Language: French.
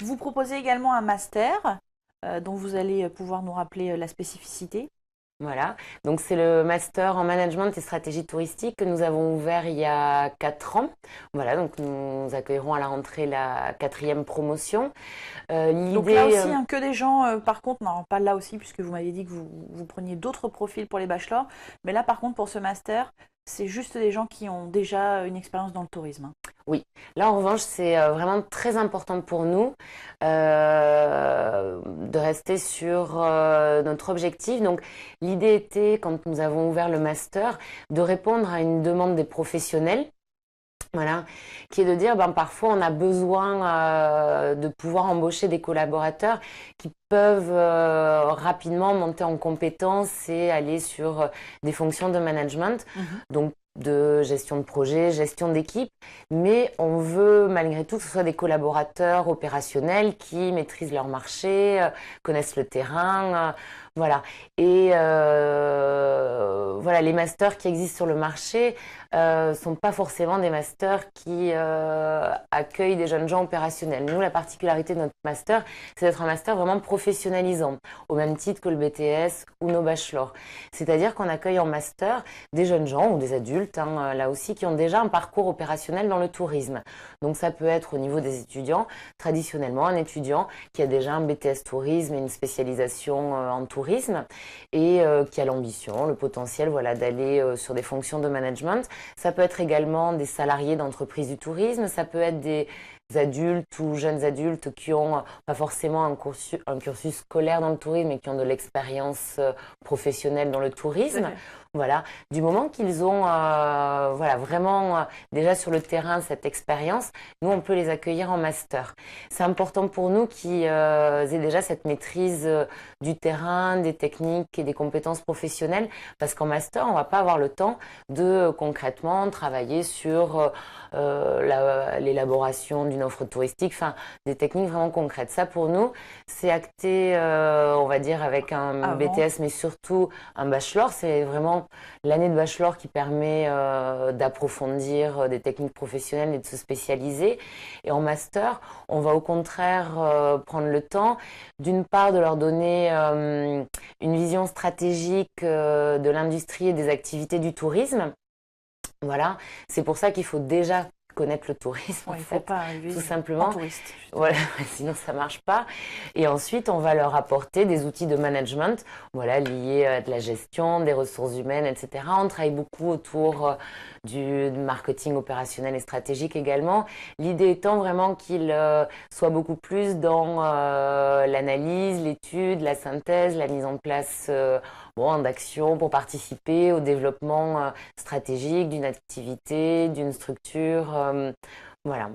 Vous proposez également un master dont vous allez pouvoir nous rappeler la spécificité. Voilà, donc c'est le master en management et stratégie touristique que nous avons ouvert il y a 4 ans. Voilà, donc nous accueillerons à la rentrée la quatrième promotion. Donc là L'idée, aussi, hein, que des gens, par contre, non, pas là aussi, puisque vous m'avez dit que vous preniez d'autres profils pour les bachelors, mais là, par contre, pour ce master, c'est juste des gens qui ont déjà une expérience dans le tourisme, hein. oui, là en revanche, c'est vraiment très important pour nous de rester sur notre objectif. Donc l'idée était, quand nous avons ouvert le master, de répondre à une demande des professionnels. Voilà, qui est de dire, ben, parfois on a besoin de pouvoir embaucher des collaborateurs qui peuvent rapidement monter en compétences et aller sur des fonctions de management, Mhm. donc de gestion de projet, gestion d'équipe, mais on veut malgré tout que ce soit des collaborateurs opérationnels qui maîtrisent leur marché, connaissent le terrain, voilà. Et voilà, les masters qui existent sur le marché sont pas forcément des masters qui accueillent des jeunes gens opérationnels. Nous, la particularité de notre master, c'est d'être un master vraiment professionnalisant, au même titre que le BTS ou nos bachelors. C'est-à-dire qu'on accueille en master des jeunes gens ou des adultes, hein, là aussi, qui ont déjà un parcours opérationnel dans le tourisme. Donc ça peut être au niveau des étudiants, traditionnellement un étudiant qui a déjà un BTS tourisme et une spécialisation en tourisme et qui a l'ambition, le potentiel, voilà, d'aller sur des fonctions de management. Ça peut être également des salariés d'entreprises du tourisme, ça peut être des adultes ou jeunes adultes qui ont pas forcément un cursus scolaire dans le tourisme mais qui ont de l'expérience professionnelle dans le Tout à tourisme. fait. Voilà, du moment qu'ils ont voilà, vraiment déjà sur le terrain cette expérience, nous on peut les accueillir en master. C'est important pour nous qu'ils aient déjà cette maîtrise du terrain, des techniques et des compétences professionnelles parce qu'en master, on va pas avoir le temps de concrètement travailler sur l'élaboration d'une offre touristique, enfin des techniques vraiment concrètes. Ça pour nous, c'est acté, on va dire, avec un Avant. BTS, mais surtout un bachelor. C'est vraiment l'année de bachelor qui permet d'approfondir des techniques professionnelles et de se spécialiser. Et en master, on va au contraire prendre le temps, d'une part, de leur donner une vision stratégique de l'industrie et des activités du tourisme. Voilà, c'est pour ça qu'il faut déjà connaître le tourisme, en Ouais, il ne faut fait, pas arriver tout en simplement. touriste, justement. Voilà, sinon ça marche pas. Et ensuite, on va leur apporter des outils de management, voilà, liés à de la gestion, des ressources humaines, etc. On travaille beaucoup autour du marketing opérationnel et stratégique également. L'idée étant vraiment qu'ils soient beaucoup plus dans l'analyse, l'étude, la synthèse, la mise en place bon, d'actions pour participer au développement stratégique d'une activité, d'une structure. Voilà.